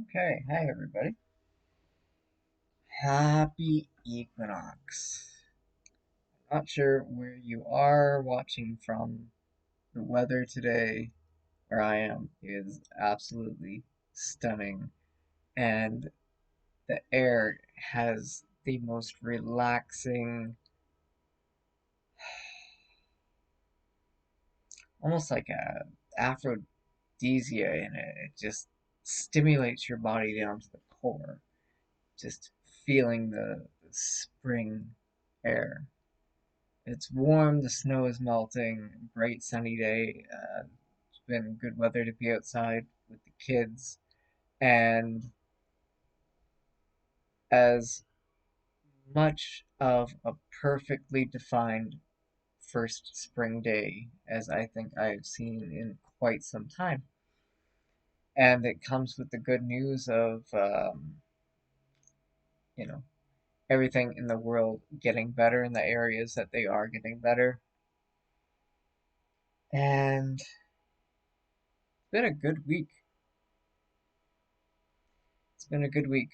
Okay, hi everybody. Happy equinox. Not sure where you are watching from. The weather today, where I am, is absolutely stunning, and the air has the most relaxing, almost like a aphrodisia in it. It just stimulates your body down to the core, just feeling the spring air. It's warm, the snow is melting, bright sunny day. It's been good weather to be outside with the kids. And as much of a perfectly defined first spring day as I think I've seen in quite some time. And it comes with the good news of, you know, everything in the world getting better in the areas that they are getting better. And it's been a good week. It's been a good week.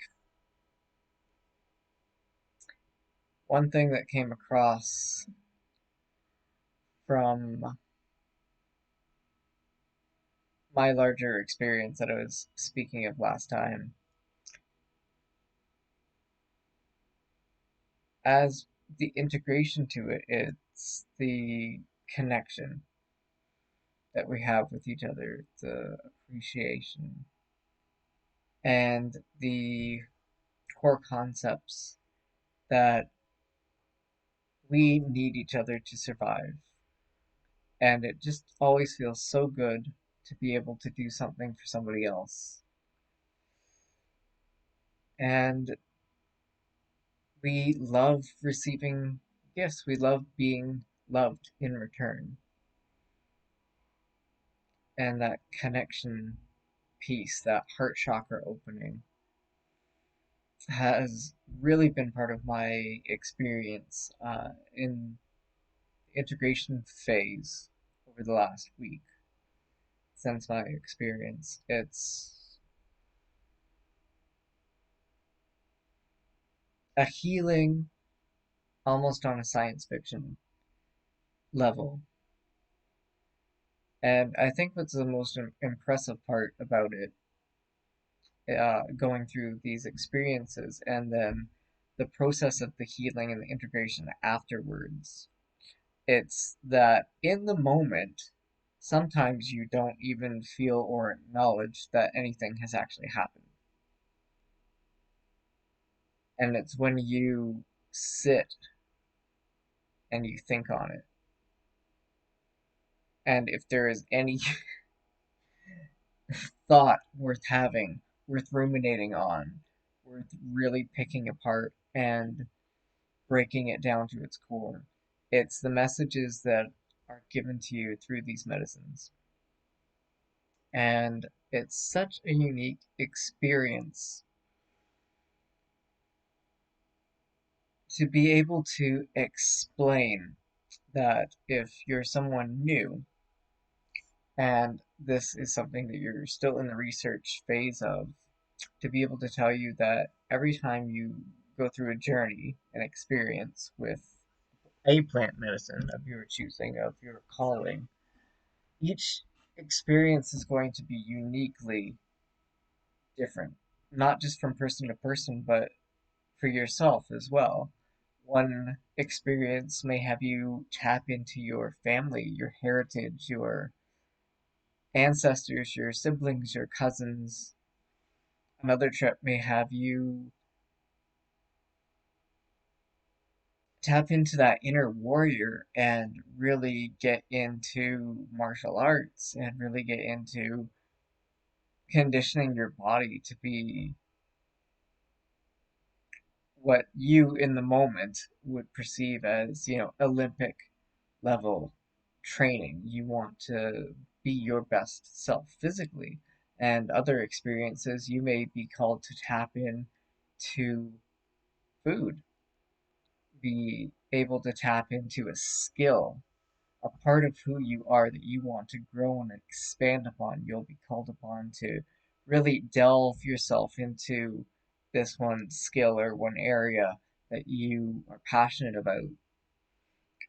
One thing that came across from my larger experience that I was speaking of last time, as the integration to it, it's the connection that we have with each other, the appreciation, and the core concepts that we need each other to survive. And it just always feels so good to be able to do something for somebody else. And we love receiving gifts. We love being loved in return. And that connection piece, that heart chakra opening, has really been part of my experience in the integration phase over the last week. Since my experience, it's a healing almost on a science fiction level. And I think what's the most impressive part about it, going through these experiences and then the process of the healing and the integration afterwards, it's that in the moment, sometimes you don't even feel or acknowledge that anything has actually happened. And it's when you sit and you think on it. And if there is any thought worth having, worth ruminating on, worth really picking apart and breaking it down to its core. It's the messages that are given to you through these medicines. And it's such a unique experience to be able to explain that if you're someone new, and this is something that you're still in the research phase of, to be able to tell you that every time you go through a journey, an experience with a plant medicine of your choosing, of your calling, each experience is going to be uniquely different, not just from person to person, but for yourself as well. One experience may have you tap into your family, your heritage, your ancestors, your siblings, your cousins. Another trip may have you tap into that inner warrior and really get into martial arts and really get into conditioning your body to be what you in the moment would perceive as, Olympic level training. You want to be your best self physically. And other experiences, you may be called to tap in to food, be able to tap into a skill, a part of who you are that you want to grow and expand upon. You'll be called upon to really delve yourself into this one skill or one area that you are passionate about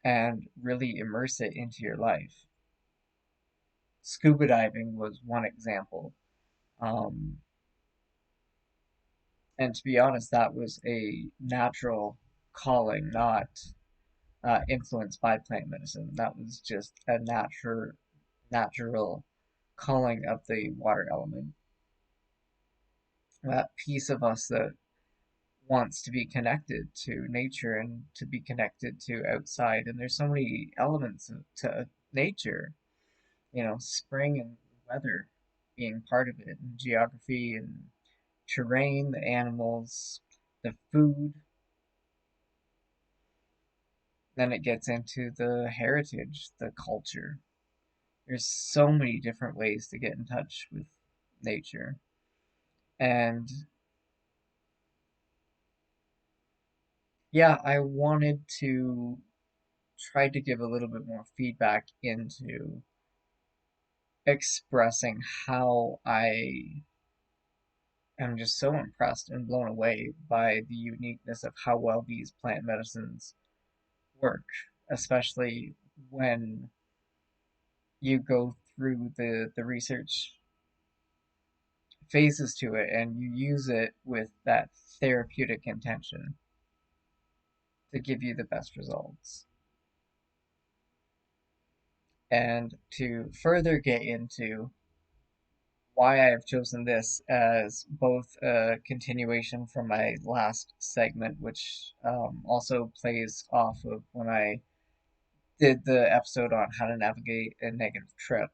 and really immerse it into your life. Scuba diving was one example. Um, and to be honest, that was a natural calling, not influenced by plant medicine. That was just a natural calling of the water element. That piece of us that wants to be connected to nature and to be connected to outside. And there's so many elements to nature, spring and weather being part of it, and geography and terrain, the animals, the food. Then it gets into the heritage, the culture. There's so many different ways to get in touch with nature. And yeah, I wanted to try to give a little bit more feedback into expressing how I am just so impressed and blown away by the uniqueness of how well these plant medicines work, especially when you go through the research phases to it and you use it with that therapeutic intention to give you the best results. And to further get into why I have chosen this as both a continuation from my last segment, which also plays off of when I did the episode on how to navigate a negative trip,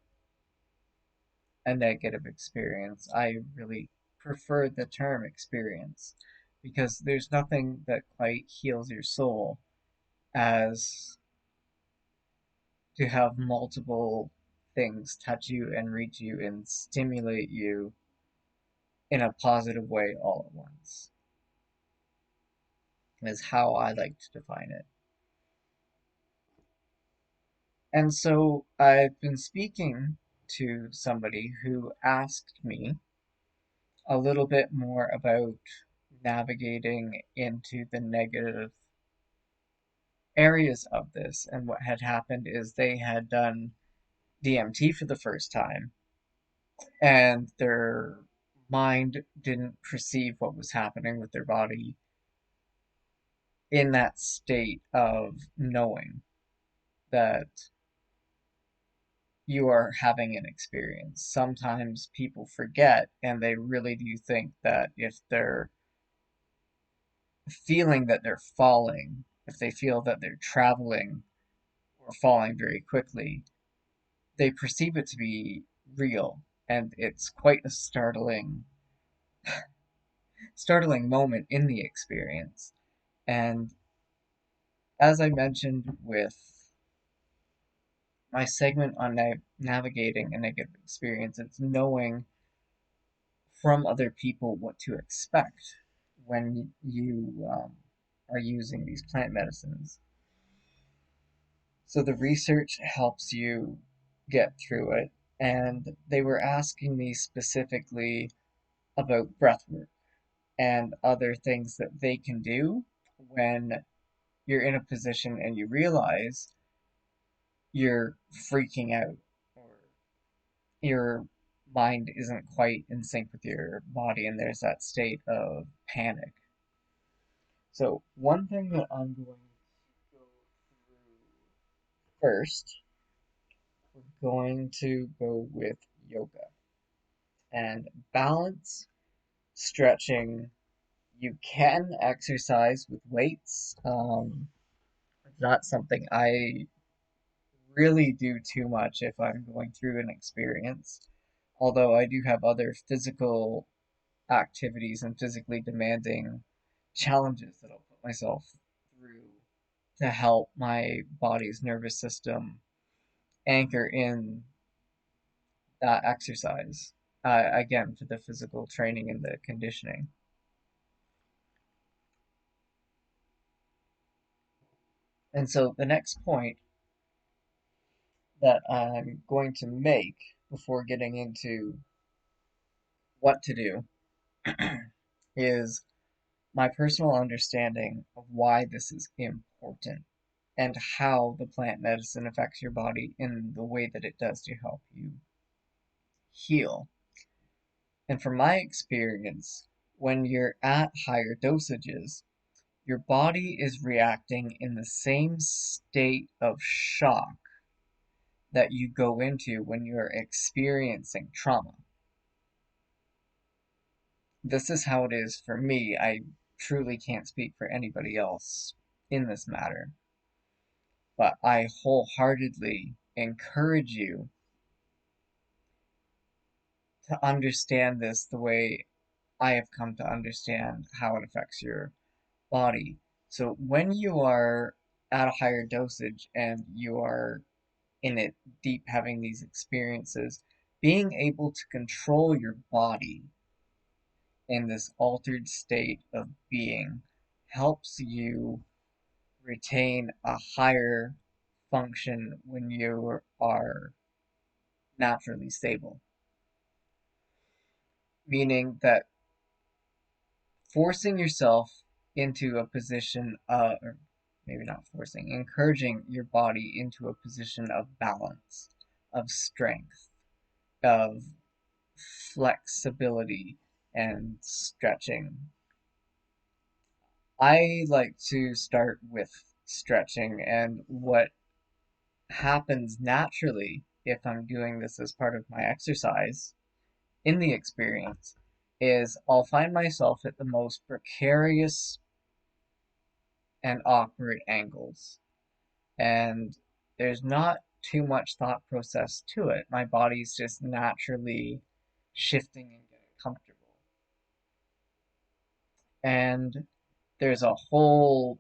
a negative experience. I really prefer the term experience because there's nothing that quite heals your soul as to have multiple things touch you and reach you and stimulate you in a positive way all at once, is how I like to define it. And so I've been speaking to somebody who asked me a little bit more about navigating into the negative areas of this. And what had happened is they had done DMT for the first time, and their mind didn't perceive what was happening with their body in that state of knowing that you are having an experience. Sometimes people forget and they really do think that if they're feeling that they're falling, if they feel that they're traveling or falling very quickly, they perceive it to be real. And it's quite a startling moment in the experience. And as I mentioned with my segment on navigating a negative experience, it's knowing from other people what to expect when you are using these plant medicines. So the research helps you get through it, and they were asking me specifically about breathwork and other things that they can do when you're in a position and you realize you're freaking out or your mind isn't quite in sync with your body and there's that state of panic. So, one thing that I'm going to go through first, we're going to go with yoga and balance, stretching. You can exercise with weights. Not something I really do too much if I'm going through an experience. Although I do have other physical activities and physically demanding challenges that I'll put myself through to help my body's nervous system anchor in that exercise. Again, for the physical training and the conditioning. And so the next point that I'm going to make before getting into what to do is my personal understanding of why this is important and how the plant medicine affects your body in the way that it does to help you heal. And from my experience, when you're at higher dosages, your body is reacting in the same state of shock that you go into when you're experiencing trauma. This is how it is for me. I truly can't speak for anybody else in this matter, but I wholeheartedly encourage you to understand this the way I have come to understand how it affects your body. So when you are at a higher dosage and you are in it deep having these experiences, being able to control your body in this altered state of being helps you retain a higher function when you are naturally stable. Meaning that forcing yourself into a position or maybe not forcing, encouraging your body into a position of balance, of strength, of flexibility, and stretching. I like to start with stretching, and what happens naturally if I'm doing this as part of my exercise in the experience is I'll find myself at the most precarious and awkward angles. And there's not too much thought process to it. My body's just naturally shifting and getting comfortable. And there's a whole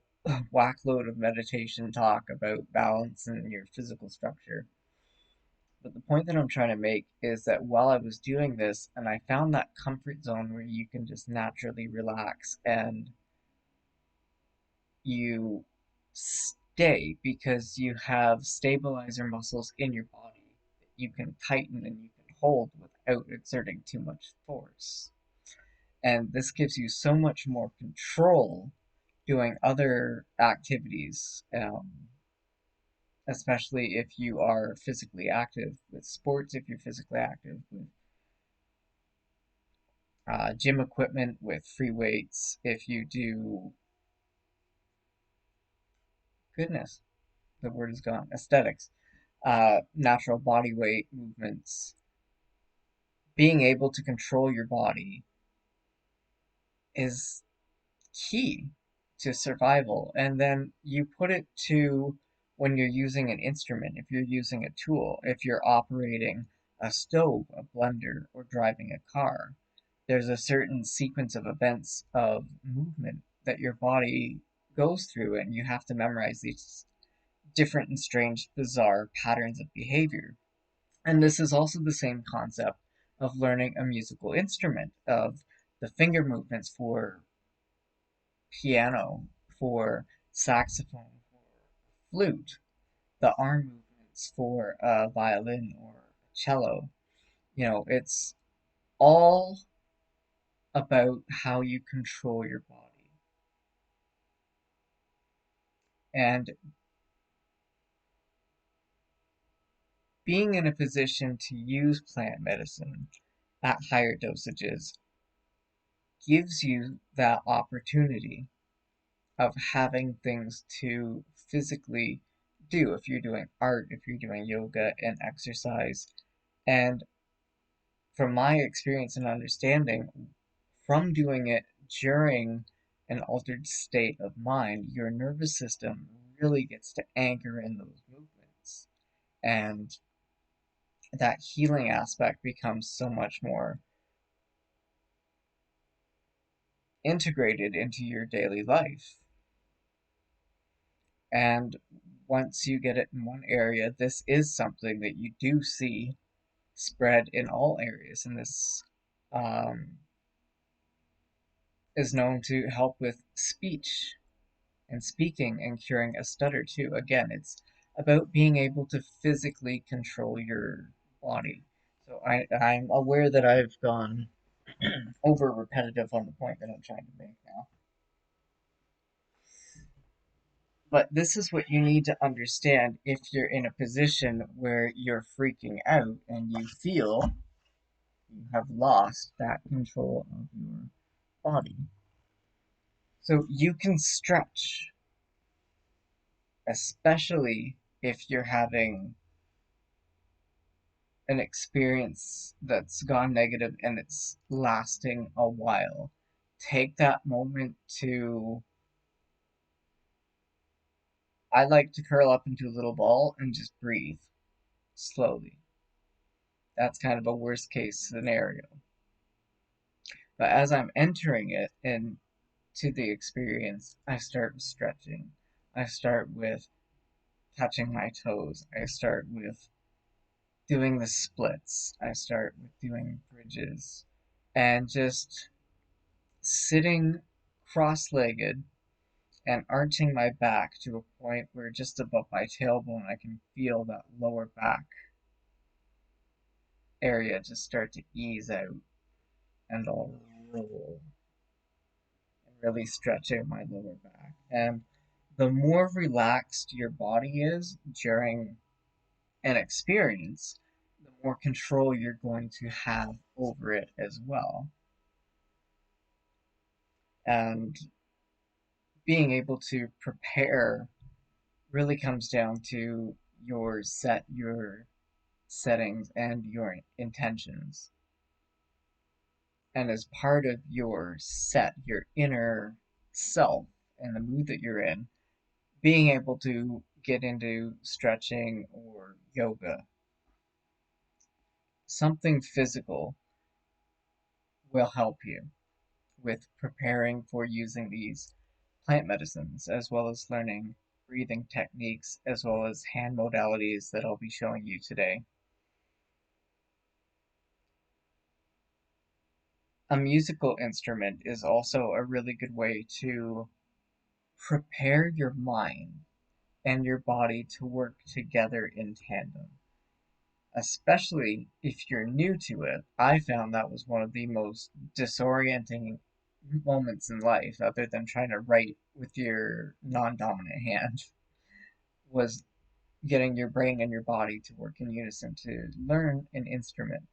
whackload of meditation talk about balance and your physical structure. But the point that I'm trying to make is that while I was doing this, and I found that comfort zone where you can just naturally relax and you stay because you have stabilizer muscles in your body that you can tighten and you can hold without exerting too much force. And this gives you so much more control doing other activities, especially if you are physically active with sports, if you're physically active with gym equipment, with free weights, if you do, goodness, the word is gone, aesthetics, natural body weight movements, being able to control your body is key to survival. And then you put it to when you're using an instrument, if you're using a tool, if you're operating a stove, a blender, or driving a car, there's a certain sequence of events of movement that your body goes through, and you have to memorize these different and strange, bizarre patterns of behavior. And this is also the same concept of learning a musical instrument, of the finger movements for piano, for saxophone, for flute, the arm movements for a violin or a cello. It's all about how you control your body. And being in a position to use plant medicine at higher dosages gives you that opportunity of having things to physically do if you're doing art, if you're doing yoga and exercise. And from my experience and understanding, from doing it during an altered state of mind, your nervous system really gets to anchor in those movements. And that healing aspect becomes so much more integrated into your daily life. And once you get it in one area, this is something that you do see spread in all areas. And this um, is known to help with speech and speaking and curing a stutter too. Again, it's about being able to physically control your body. So I'm aware that I've gone over repetitive on the point that I'm trying to make now. But this is what you need to understand if you're in a position where you're freaking out and you feel you have lost that control of your body. So you can stretch, especially if you're having an experience that's gone negative and it's lasting a while. Take that moment to. I like to curl up into a little ball and just breathe slowly. That's kind of a worst case scenario. But as I'm entering it into the experience, I start with stretching. I start with touching my toes. I start with doing the splits. I start with doing bridges and just sitting cross legged and arching my back to a point where just above my tailbone I can feel that lower back area just start to ease out, and I'll roll and really stretch out my lower back. And the more relaxed your body is during an experience, the more control you're going to have over it as well. And being able to prepare really comes down to your settings and your intentions. And as part of your your inner self and the mood that you're in, being able to get into stretching or yoga, something physical will help you with preparing for using these plant medicines, as well as learning breathing techniques, as well as hand modalities that I'll be showing you today. A musical instrument is also a really good way to prepare your mind and your body to work together in tandem. Especially if you're new to it, I found that was one of the most disorienting moments in life, other than trying to write with your non dominant hand, was getting your brain and your body to work in unison to learn an instrument,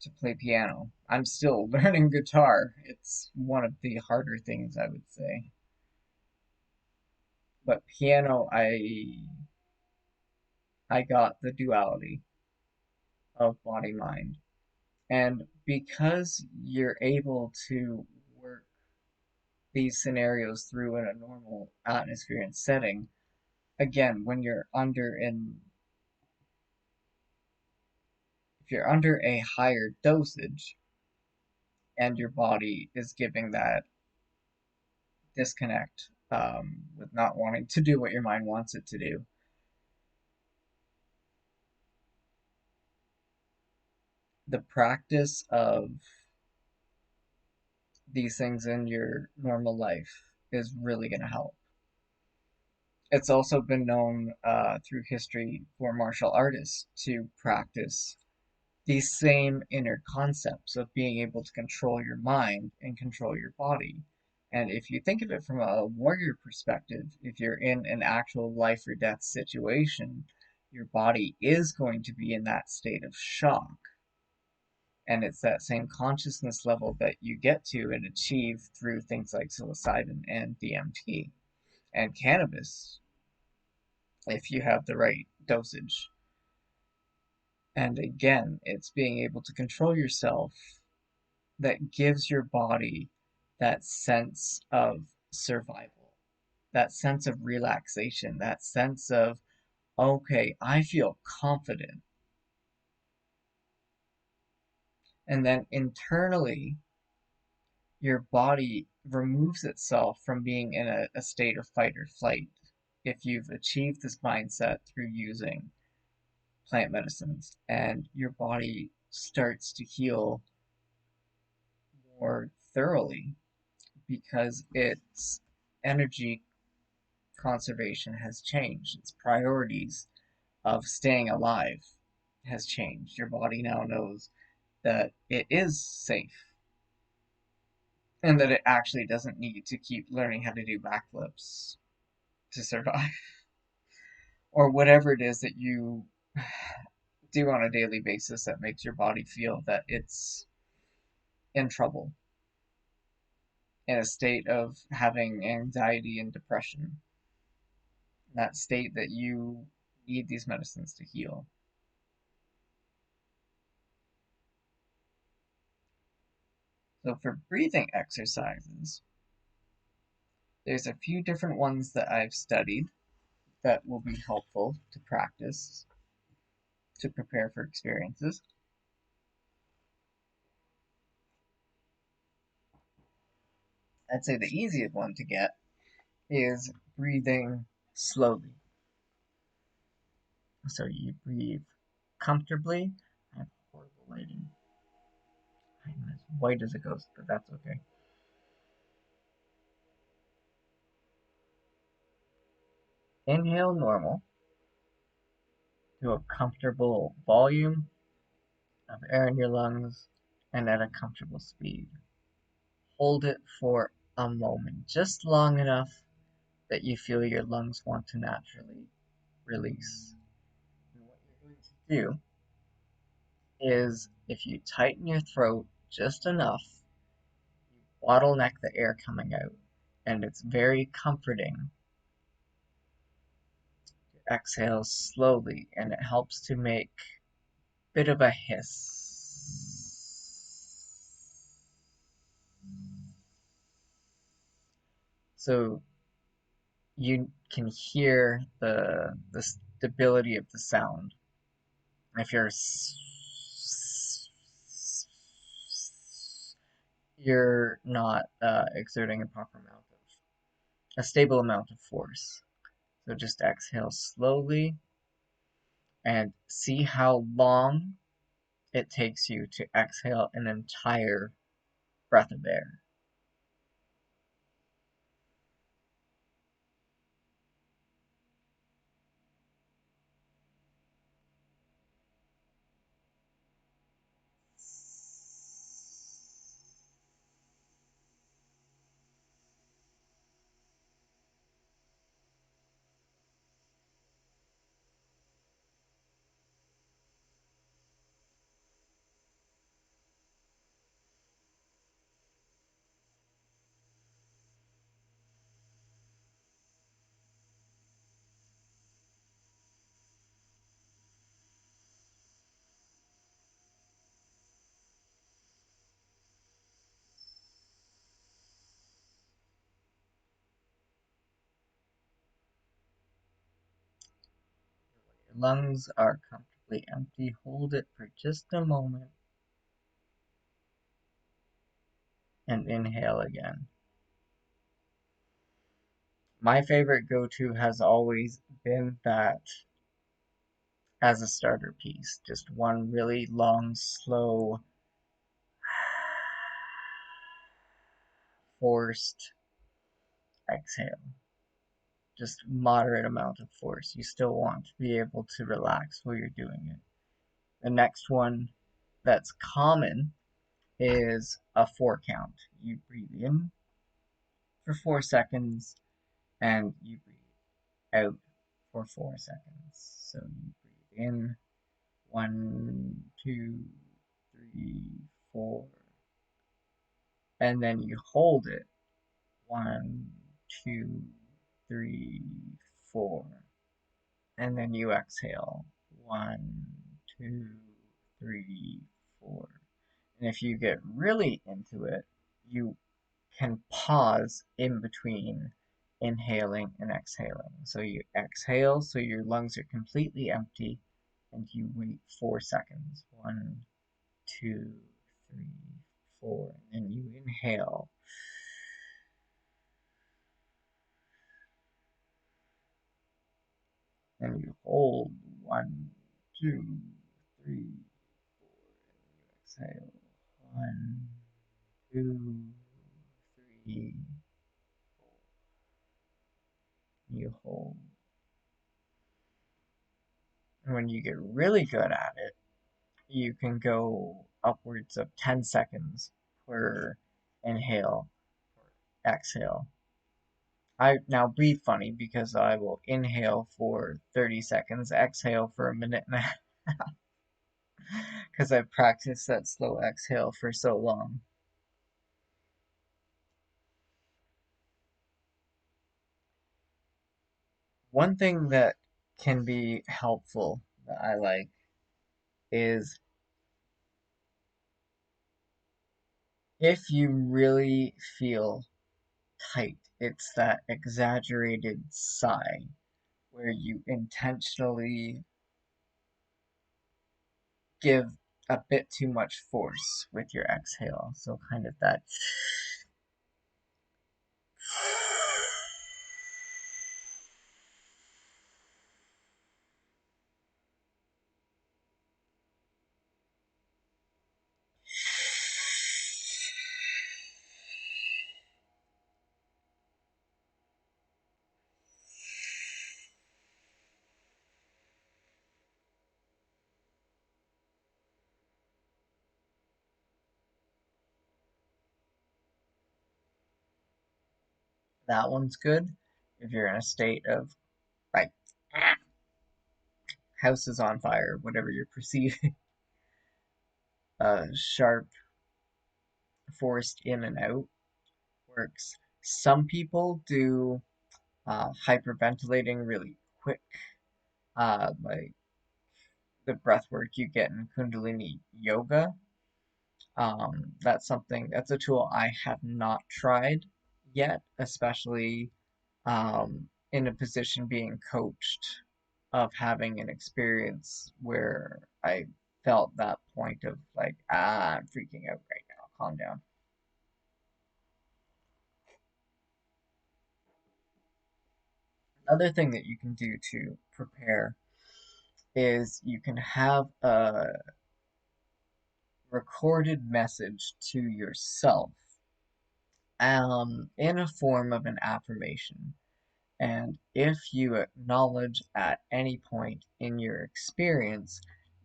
to play piano. I'm still learning guitar. It's one of the harder things, I would say. But piano, I got the duality of body mind. And because you're able to work these scenarios through in a normal atmosphere and setting, again, when if you're under a higher dosage and your body is giving that disconnect, with not wanting to do what your mind wants it to do, the practice of these things in your normal life is really going to help. It's also been known through history for martial artists to practice these same inner concepts of being able to control your mind and control your body. And if you think of it from a warrior perspective, if you're in an actual life or death situation, your body is going to be in that state of shock. And it's that same consciousness level that you get to and achieve through things like psilocybin and DMT and cannabis, if you have the right dosage. And again, it's being able to control yourself that gives your body that sense of survival, that sense of relaxation, that sense of, okay, I feel confident. And then internally, your body removes itself from being in a state of fight or flight if you've achieved this mindset through using plant medicines, and your body starts to heal more thoroughly because its energy conservation has changed. Its priorities of staying alive has changed. Your body now knows that it is safe and that it actually doesn't need to keep learning how to do backflips to survive or whatever it is that you do on a daily basis that makes your body feel that it's in trouble, in a state of having anxiety and depression, that state that you need these medicines to heal. So for breathing exercises, there's a few different ones that I've studied that will be helpful to practice to prepare for experiences. I'd say the easiest one to get is breathing slowly. So you breathe comfortably. I have horrible lighting. I'm as white as a ghost, but that's okay. Inhale normal to a comfortable volume of air in your lungs and at a comfortable speed. Hold it for a moment, just long enough that you feel your lungs want to naturally release. And what you're going to do is if you tighten your throat just enough, you bottleneck the air coming out. And it's very comforting to exhale slowly, and it helps to make a bit of a hiss. So you can hear the stability of the sound. If you're not exerting a proper amount of a stable amount of force. So just exhale slowly and see how long it takes you to exhale an entire breath of air. Your lungs are comfortably empty. Hold it for just a moment and inhale again. My favorite go-to has always been that as a starter piece. Just one really long, slow, forced exhale. Just moderate amount of force. You still want to be able to relax while you're doing it. The next one that's common is a 4 count. You breathe in for 4 seconds and you breathe out for 4 seconds. So you breathe in 1, 2, 3, 4, and then you hold it 1, 2, 3, 4, and then you exhale 1, 2, 3, 4. And if you get really into it, you can pause in between inhaling and exhaling. So you exhale, so your lungs are completely empty, and you wait 4 seconds. 1, 2, 3, 4, and then you inhale. And you hold 1, 2, 3, 4, and you exhale 1, 2, 3, 4. You hold. And when you get really good at it, you can go upwards of 10 seconds per inhale or exhale. I now breathe funny because I will inhale for 30 seconds, exhale for a minute and a half because I've practiced that slow exhale for so long. One thing that can be helpful that I like is if you really feel tight, it's that exaggerated sigh where you intentionally give a bit too much force with your exhale. So kind of that one's good. If you're in a state of like house is on fire, whatever you're perceiving, sharp forced in and out works. Some people do hyperventilating really quick, like the breath work you get in Kundalini yoga. That's a tool I have not tried yet, especially in a position being coached of having an experience where I felt that point of like, I'm freaking out right now, calm down. Another thing that you can do to prepare is you can have a recorded message to yourself in a form of an affirmation. And if you acknowledge at any point in your experience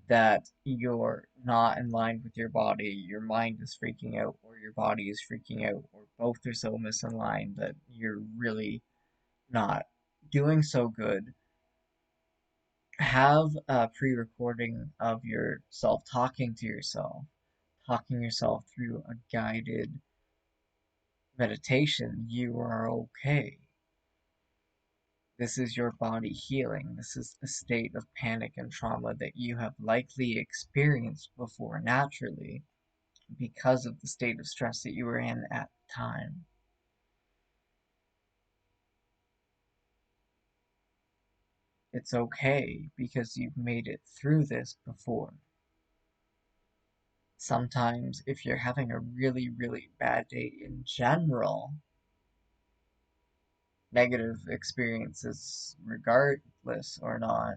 that you're not in line with your body, your mind is freaking out, or your body is freaking out, or both are so misaligned that you're really not doing so good, have a pre recording of yourself talking yourself through a guided meditation. You are okay. This is your body healing. This is a state of panic and trauma that you have likely experienced before naturally because of the state of stress that you were in at the time. It's okay because you've made it through this before. Sometimes, if you're having a really, really bad day in general, negative experiences, regardless or not,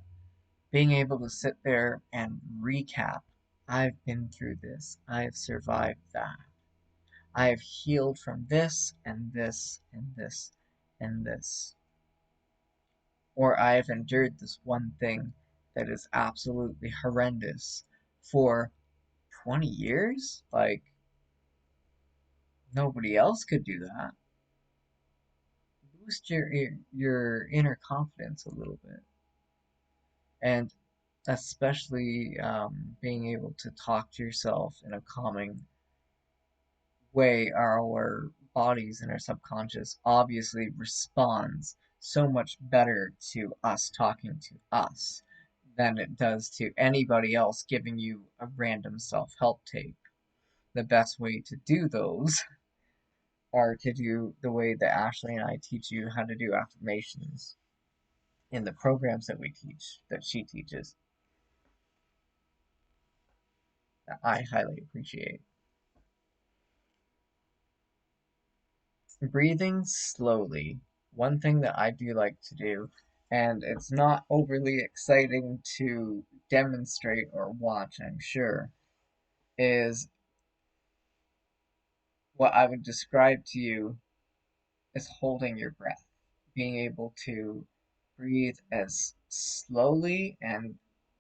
being able to sit there and recap, I've been through this, I've survived that, I have healed from this and this and this and this, or I have endured this one thing that is absolutely horrendous for 20 years? Like, nobody else could do that. Boost your inner confidence a little bit. And especially being able to talk to yourself in a calming way, our bodies and our subconscious obviously responds so much better to us talking to us than it does to anybody else giving you a random self-help tape. The best way to do those are to do the way that Ashley and I teach you how to do affirmations in the programs that we teach, that she teaches, that I highly appreciate. Breathing slowly. One thing that I do like to do, and it's not overly exciting to demonstrate or watch, I'm sure, is what I would describe to you as holding your breath. Being able to breathe as slowly and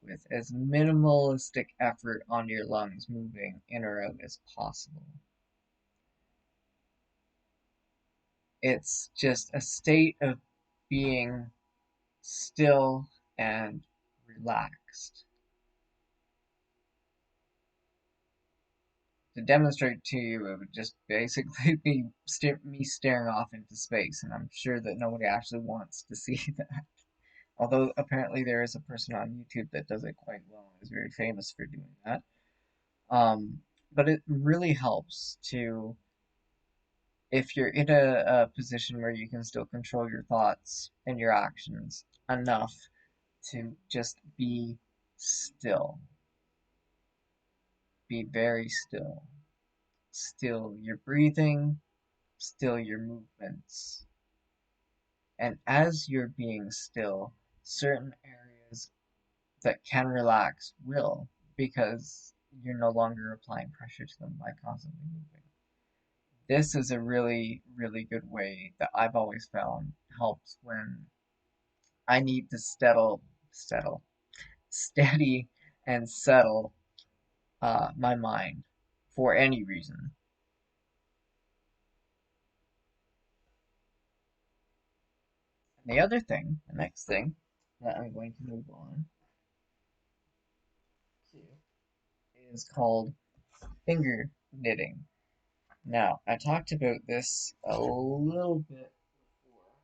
with as minimalistic effort on your lungs moving in or out as possible. It's just a state of being still and relaxed. To demonstrate to you, it would just basically be me staring off into space, and I'm sure that nobody actually wants to see that. Although apparently there is a person on YouTube that does it quite well and is very famous for doing that. But it really helps to, if you're in a position where you can still control your thoughts and your actions enough to just be still. Be very still. Still your breathing, still your movements. And as you're being still, certain areas that can relax will, because you're no longer applying pressure to them by constantly moving. This is a really, really good way that I've always found helps when I need to steady and settle my mind for any reason. And the other thing, the next thing that I'm going to move on to is called finger knitting. Now, I talked about this a little bit before,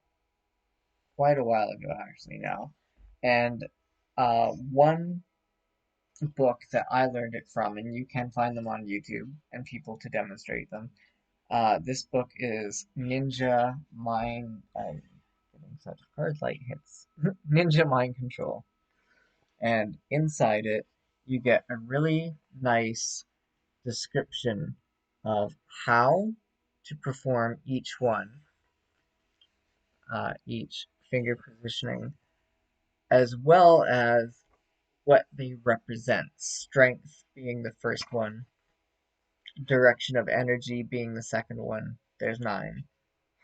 quite a while ago actually now, and one book that I learned it from, and you can find them on YouTube and people to demonstrate them. This book is Ninja Mind. I'm getting such hard light hits. Ninja Mind Control, and inside it, you get a really nice description of how to perform each one, each finger positioning, as well as what they represent. Strength being the first one, direction of energy being the second one. There's 9.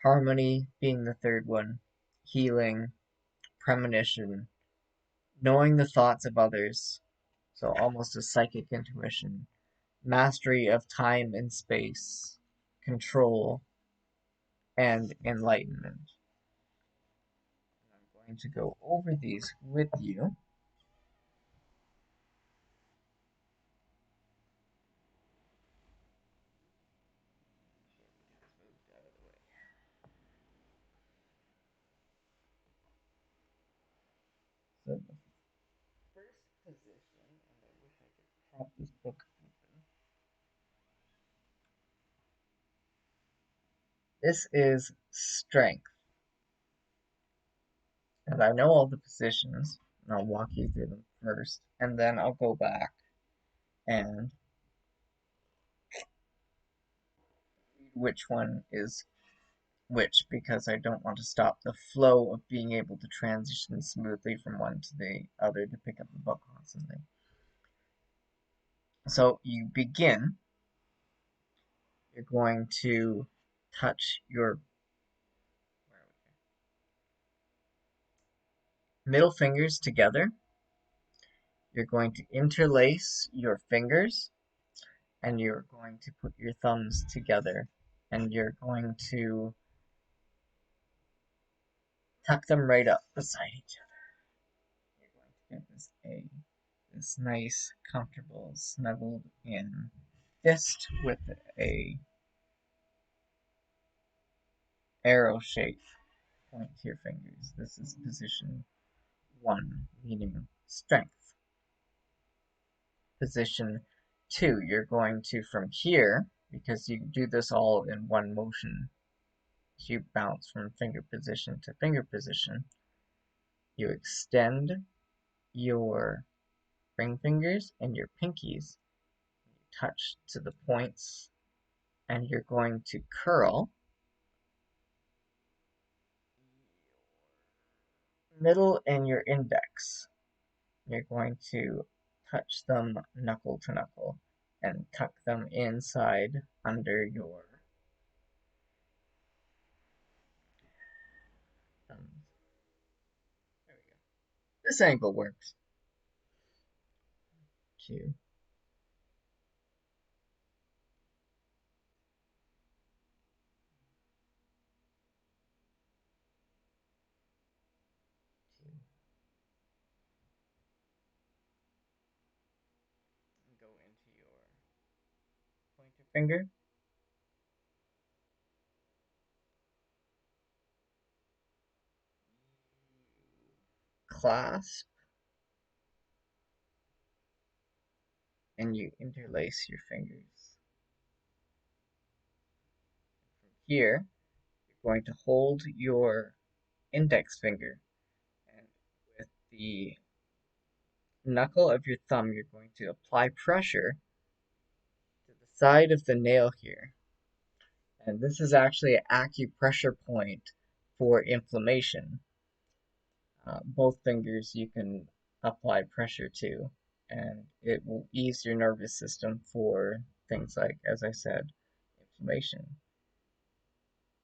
Harmony being the third one. Healing, premonition, knowing the thoughts of others, so almost a psychic intuition. Mastery of time and space, control, and enlightenment. I'm going to go over these with you. So the first position, and I wish I could have this book open. This is strength. And I know all the positions, and I'll walk you through them first, and then I'll go back and read which one is which, because I don't want to stop the flow of being able to transition smoothly from one to the other to pick up the book constantly. So you begin, you're going to touch your middle fingers together. You're going to interlace your fingers, and you're going to put your thumbs together, and you're going to tuck them right up beside each other. You're going to get this nice, comfortable, snuggled in fist with a arrow shape point to your fingers. This is position 1, meaning strength. Position 2, you're going to, from here, because you do this all in one motion, you bounce from finger position to finger position, you extend your ring fingers and your pinkies, you touch to the points, and you're going to curl middle and your index. You're going to touch them knuckle to knuckle and tuck them inside under your thumbs. There we go. This angle works. to go into your pointer finger, clasp, and you interlace your fingers. From here, you're going to hold your index finger, and with the knuckle of your thumb, you're going to apply pressure to the side of the nail here. And this is actually an acupressure point for inflammation. Both fingers you can apply pressure to, and it will ease your nervous system for things like, as I said, inflammation.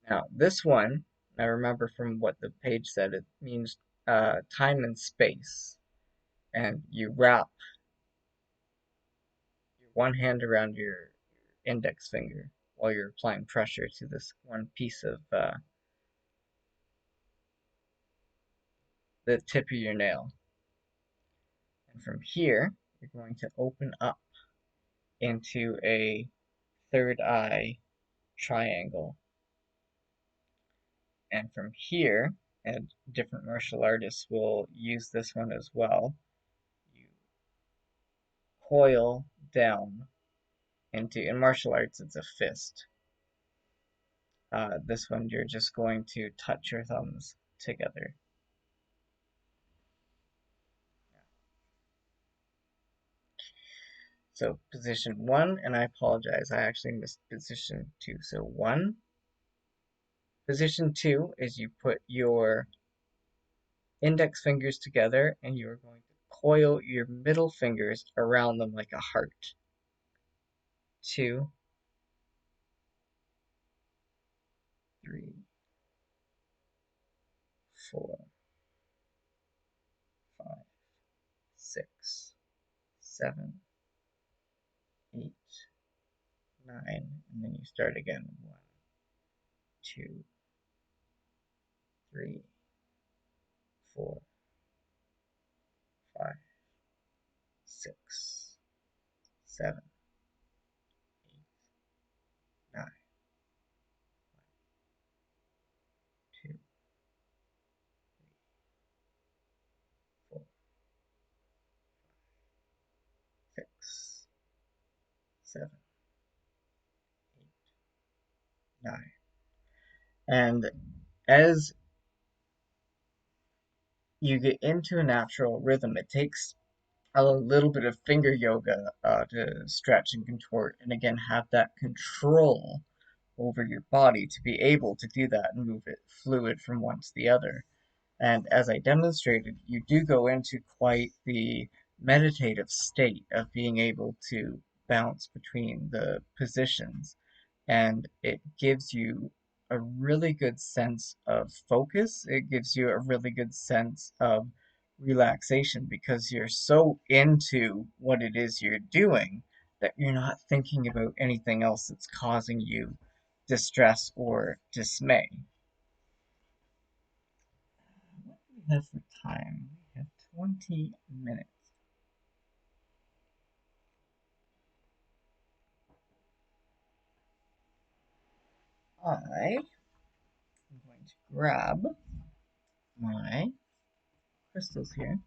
Now, this one, I remember from what the page said, it means time and space. And you wrap your one hand around your index finger while you're applying pressure to this one piece of the tip of your nail. And from here, you're going to open up into a third eye triangle. And from here, and different martial artists will use this one as well, you coil down into, in martial arts, it's a fist. This one, you're just going to touch your thumbs together. So position one, and I apologize, I actually missed position two. So one, position two is you put your index fingers together and you're going to coil your middle fingers around them like a heart. Two, three, four, five, six, seven, 8, 9, and then you start again. 1, 2, 3, 4, 5, 6, 7, 8, 9, 2, 4, 6, 7, 8, 9. And as you get into a natural rhythm, it takes a little bit of finger yoga to stretch and contort, and again, have that control over your body to be able to do that and move it fluid from one to the other. And as I demonstrated, you do go into quite the meditative state of being able to bounce between the positions. And it gives you a really good sense of focus. It gives you a really good sense of relaxation because you're so into what it is you're doing that you're not thinking about anything else that's causing you distress or dismay. What do we have for time? We have 20 minutes. I am going to grab my crystals here.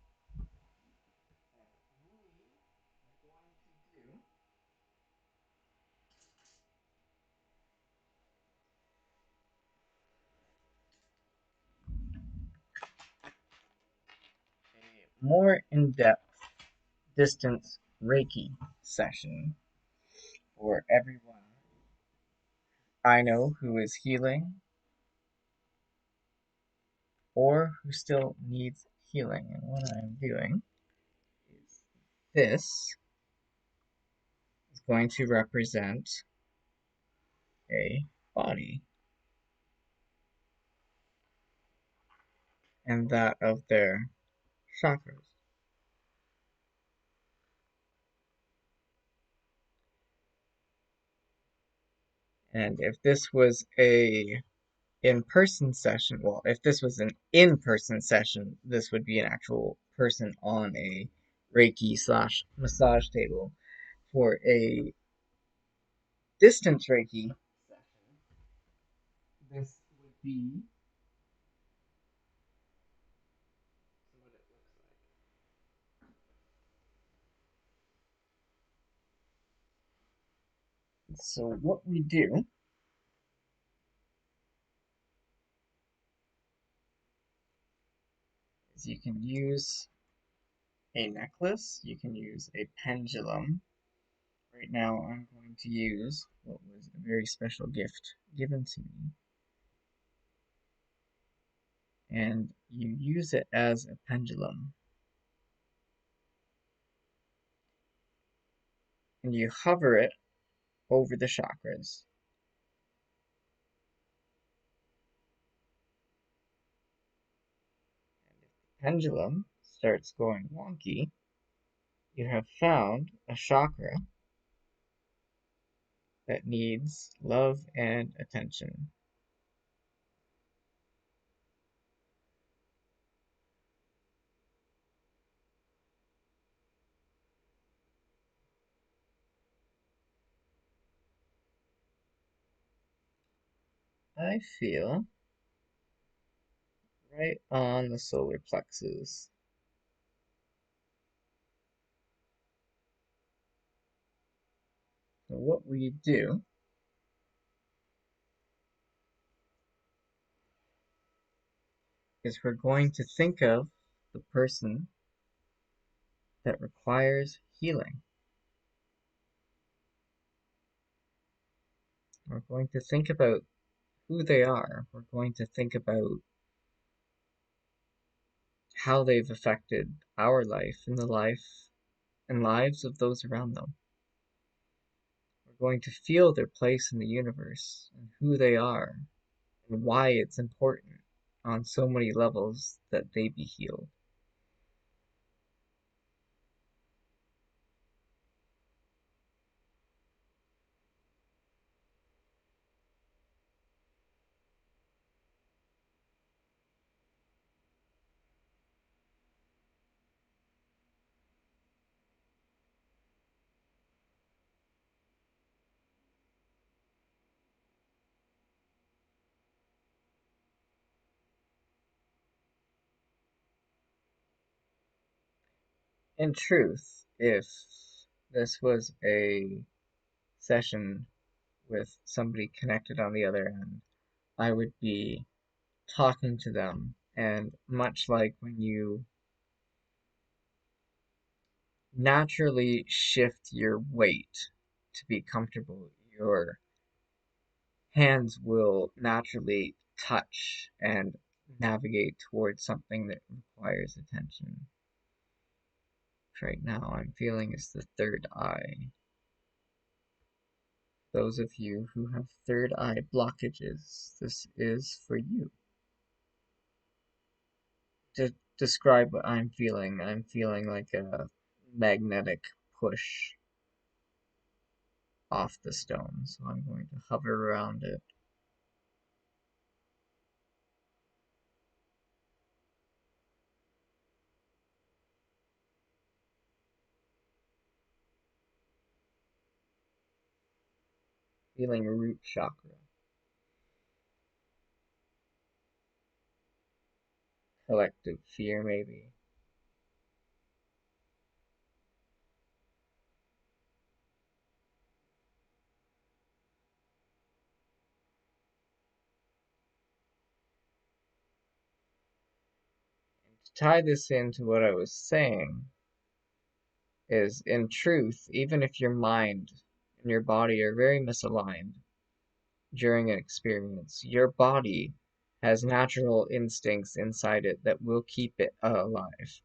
A more in-depth distance Reiki session for everyone I know who is healing or who still needs healing. And what I'm doing is this is going to represent a body and that of their chakras. And if this was a in-person session, well, if this was an in-person session, this would be an actual person on a Reiki slash massage table. For a distance Reiki session, this would be what it looks like. So what we do is you can use a necklace, you can use a pendulum. Right now I'm going to use what was a very special gift given to me. And you use it as a pendulum. And you hover it over the chakras. And if the pendulum starts going wonky, you have found a chakra that needs love and attention. I feel right on the solar plexus. So what we do is we're going to think of the person that requires healing. We're going to think about who they are. We're going to think about how they've affected our life and the life and lives of those around them. We're going to feel their place in the universe and who they are and why it's important on so many levels that they be healed. In truth, if this was a session with somebody connected on the other end, I would be talking to them. And much like when you naturally shift your weight to be comfortable, your hands will naturally touch and navigate towards something that requires attention. Right now, I'm feeling is the third eye. Those of you who have third eye blockages, this is for you. To describe what I'm feeling like a magnetic push off the stone. So I'm going to hover around it. Feeling root chakra. Collective fear, maybe. To tie this into what I was saying, is in truth, even if your mind and your body are very misaligned during an experience, your body has natural instincts inside it that will keep it alive.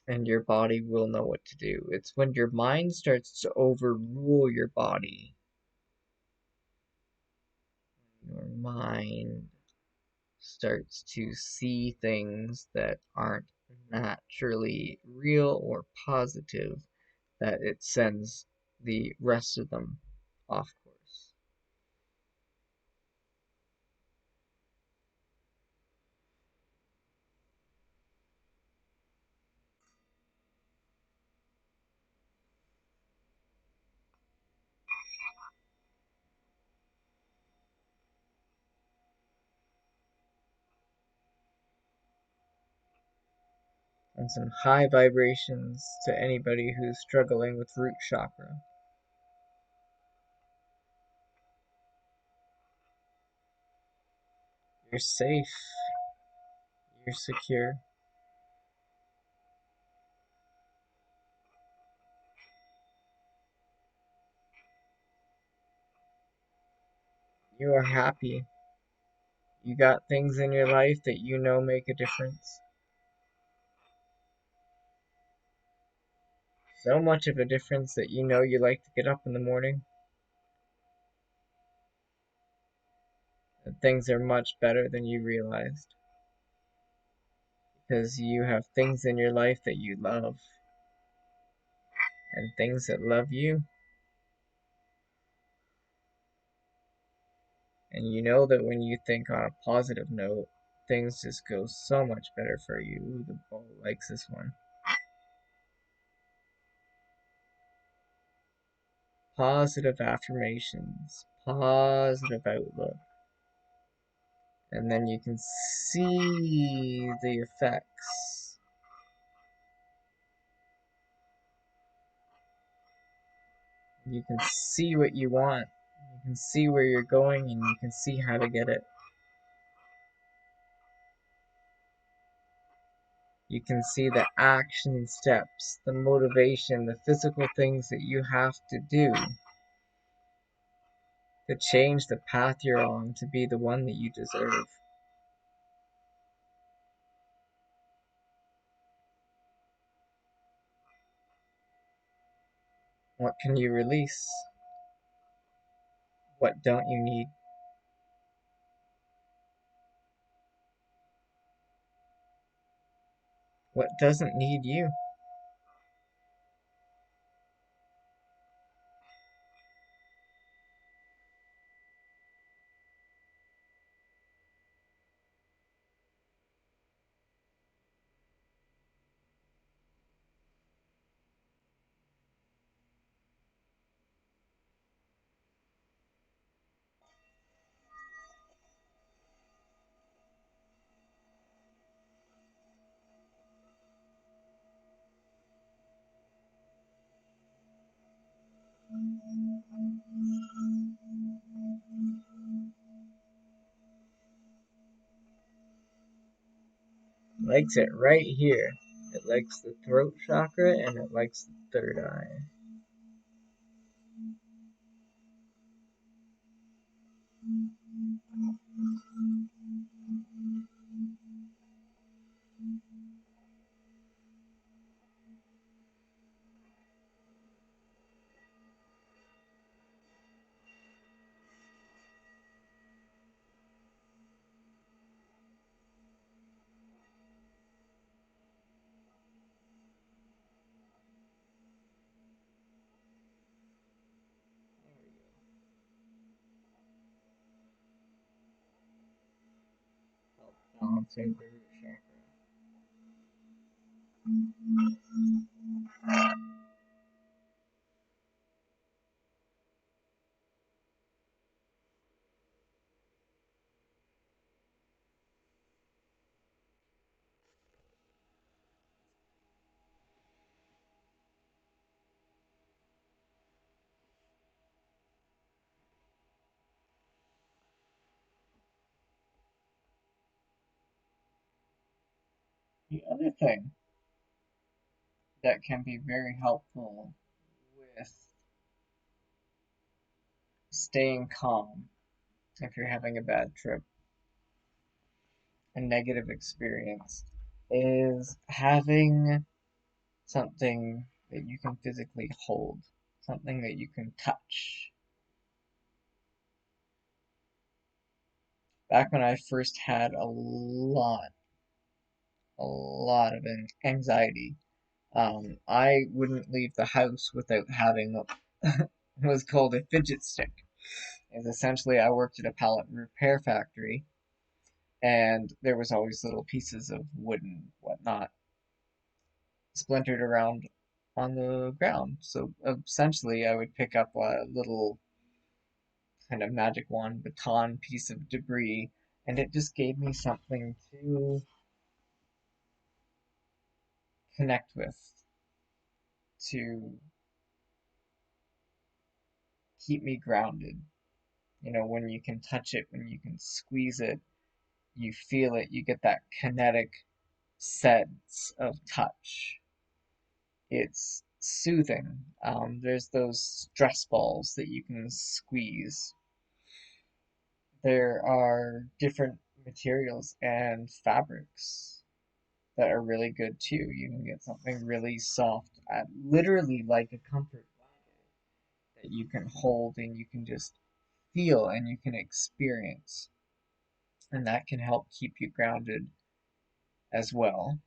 And your body will know what to do. It's when your mind starts to overrule your body, your mind starts to see things that aren't naturally real or positive, that it sends the rest of them off course. And some high vibrations to anybody who's struggling with root chakra. You're safe. You're secure. You are happy. You got things in your life that you know make a difference. So much of a difference that you know you like to get up in the morning. That things are much better than you realized. Because you have things in your life that you love. And things that love you. And you know that when you think on a positive note, things just go so much better for you. Ooh, the ball likes this one. Positive affirmations, positive outlook. And then you can see the effects. You can see what you want. You can see where you're going and you can see how to get it. You can see the action steps, the motivation, the physical things that you have to do to change the path you're on to be the one that you deserve. What can you release? What don't you need? What doesn't need you? It likes it right here. It likes the throat chakra and it likes the third eye. Help balancing the root chakra. The other thing that can be very helpful with staying calm if you're having a bad trip, a negative experience, is having something that you can physically hold, something that you can touch. Back when I first had a lot of anxiety, I wouldn't leave the house without having was called a fidget stick. And essentially, I worked at a pallet repair factory, and there was always little pieces of wood and whatnot splintered around on the ground. So essentially, I would pick up a little kind of magic wand baton piece of debris, and it just gave me something to connect with, to keep me grounded. You know, when you can touch it, when you can squeeze it, you feel it, you get that kinetic sense of touch. It's soothing. There's those stress balls that you can squeeze. There are different materials and fabrics that are really good too. You can get something really soft, literally like a comfort blanket that you can hold and you can just feel and you can experience. And that can help keep you grounded as well.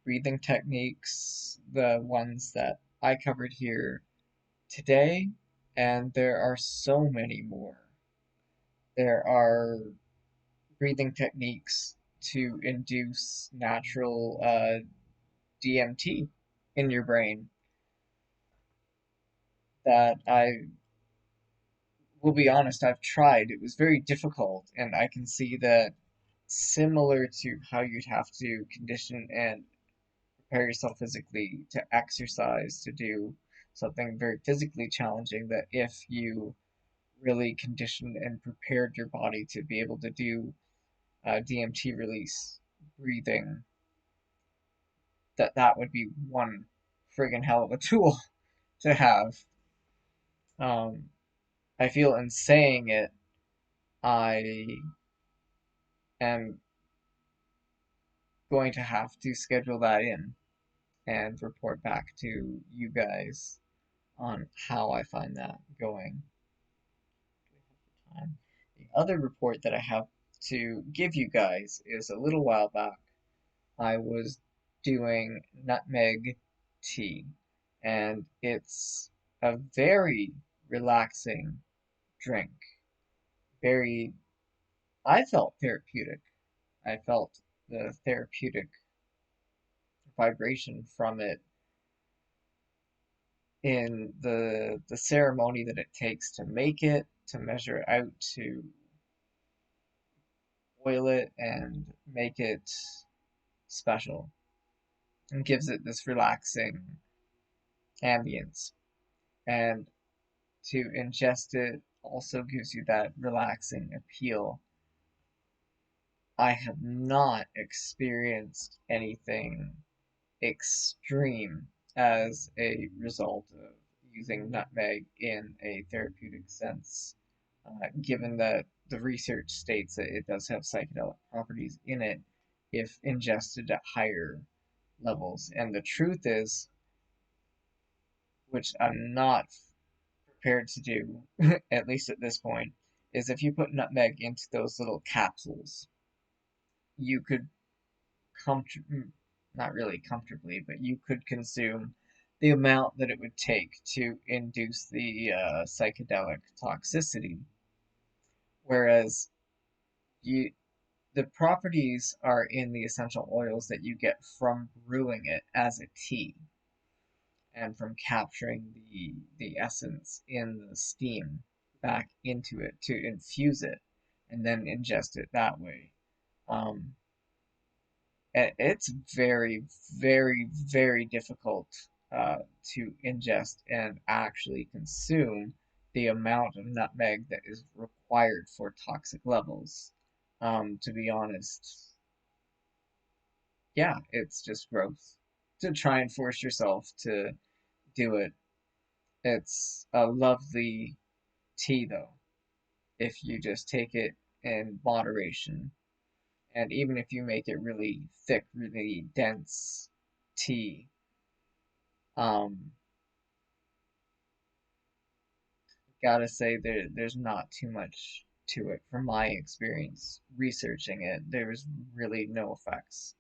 Breathing techniques, the ones that I covered here today, and there are so many more. There are breathing techniques to induce natural DMT in your brain that I will be honest, I've tried. It was very difficult, and I can see that similar to how you'd have to condition and prepare yourself physically to exercise, to do something very physically challenging, that if you really conditioned and prepared your body to be able to do DMT release breathing, that would be one friggin' hell of a tool to have. Um, I feel in saying it, I am going to have to schedule that in and report back to you guys on how I find that going. The other report that I have to give you guys is a little while back. I was doing Nutmeg Tea, and it's a very relaxing drink. Very, I felt therapeutic. I felt the therapeutic vibration from it in the ceremony that it takes to make it, to measure it out, to oil it and make it special, and gives it this relaxing ambience. And to ingest it also gives you that relaxing appeal. I have not experienced anything extreme as a result of using nutmeg in a therapeutic sense, given that the research states that it does have psychedelic properties in it if ingested at higher levels. And the truth is, which I'm not prepared to do, at least at this point, is if you put nutmeg into those little capsules, you could not really comfortably, but you could consume the amount that it would take to induce the psychedelic toxicity. Whereas you, the properties are in the essential oils that you get from brewing it as a tea and from capturing the essence in the steam back into it to infuse it and then ingest it that way. Um, it's very, very, very difficult to ingest and actually consume the amount of nutmeg that is required for toxic levels. To be honest, yeah, it's just gross to try and force yourself to do it. It's a lovely tea, though, if you just take it in moderation. And even if you make it really thick, really dense tea, Um, gotta say there's not too much to it from my experience researching it. There's really no effects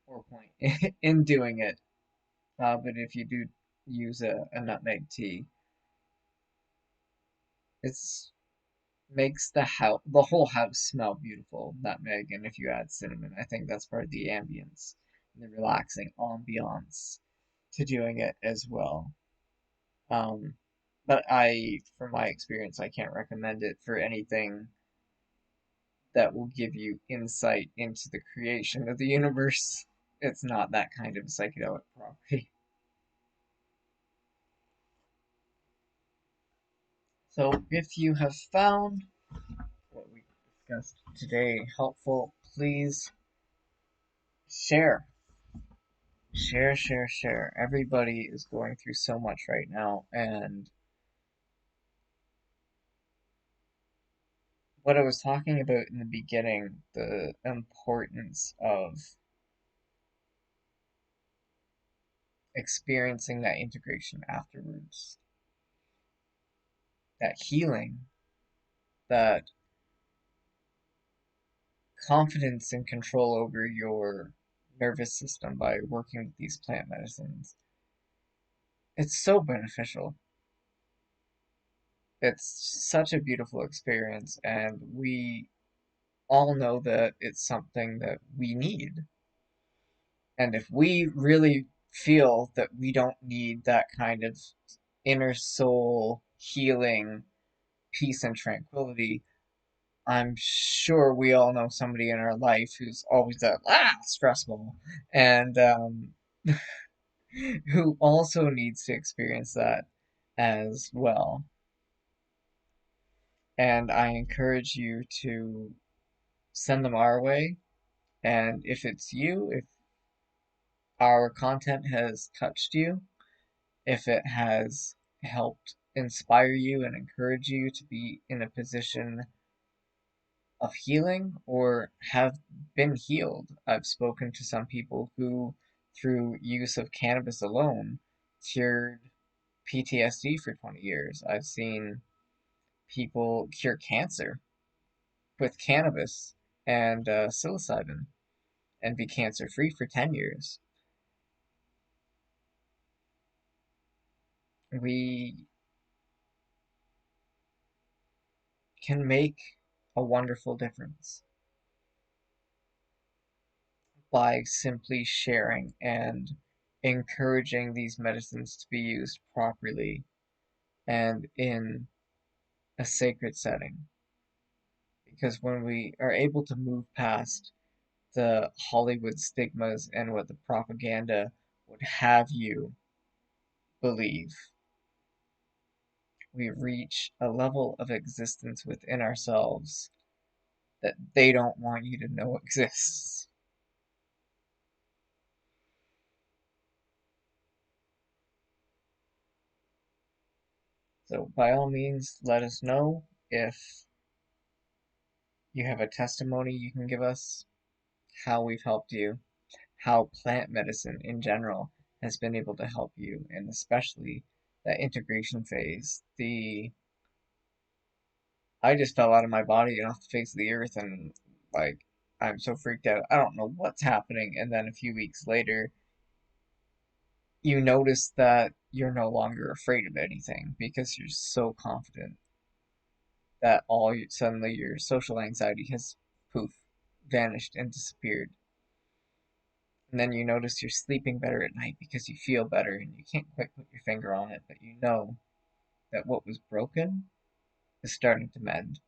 or point in doing it. But if you do use a nutmeg tea. It's makes the whole house smell beautiful, nutmeg, and if you add cinnamon, I think that's part of the ambience, the relaxing ambiance to doing it as well. Um, but from my experience, I can't recommend it for anything that will give you insight into the creation of the universe. It's not that kind of psychedelic property. So if you have found what we discussed today helpful, please share. Share, share, share. Everybody is going through so much right now, and what I was talking about in the beginning, the importance of experiencing that integration afterwards, that healing, that confidence and control over your nervous system by working with these plant medicines. It's so beneficial. It's such a beautiful experience, and we all know that it's something that we need. And if we really feel that we don't need that kind of inner soul healing, peace, and tranquility, I'm sure we all know somebody in our life who's always that stressful, and who also needs to experience that as well. And I encourage you to send them our way. And if it's you, if our content has touched you, if it has helped inspire you and encourage you to be in a position of healing or have been healed. I've spoken to some people who, through use of cannabis alone, cured PTSD for 20 years. I've seen people cure cancer with cannabis and psilocybin and be cancer free for 10 years. We can make a wonderful difference by simply sharing and encouraging these medicines to be used properly and in a sacred setting. Because when we are able to move past the Hollywood stigmas and what the propaganda would have you believe, we reach a level of existence within ourselves that they don't want you to know exists. So, by all means, let us know if you have a testimony you can give us, how we've helped you, how plant medicine in general has been able to help you, and especially that integration phase. The I just fell out of my body and off the face of the earth, and like I'm so freaked out. I don't know what's happening. And then a few weeks later, you notice that you're no longer afraid of anything because you're so confident that suddenly your social anxiety has poof vanished and disappeared. And then you notice you're sleeping better at night because you feel better and you can't quite put your finger on it, but you know that what was broken is starting to mend.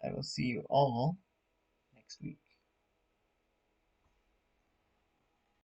I will see you all next week.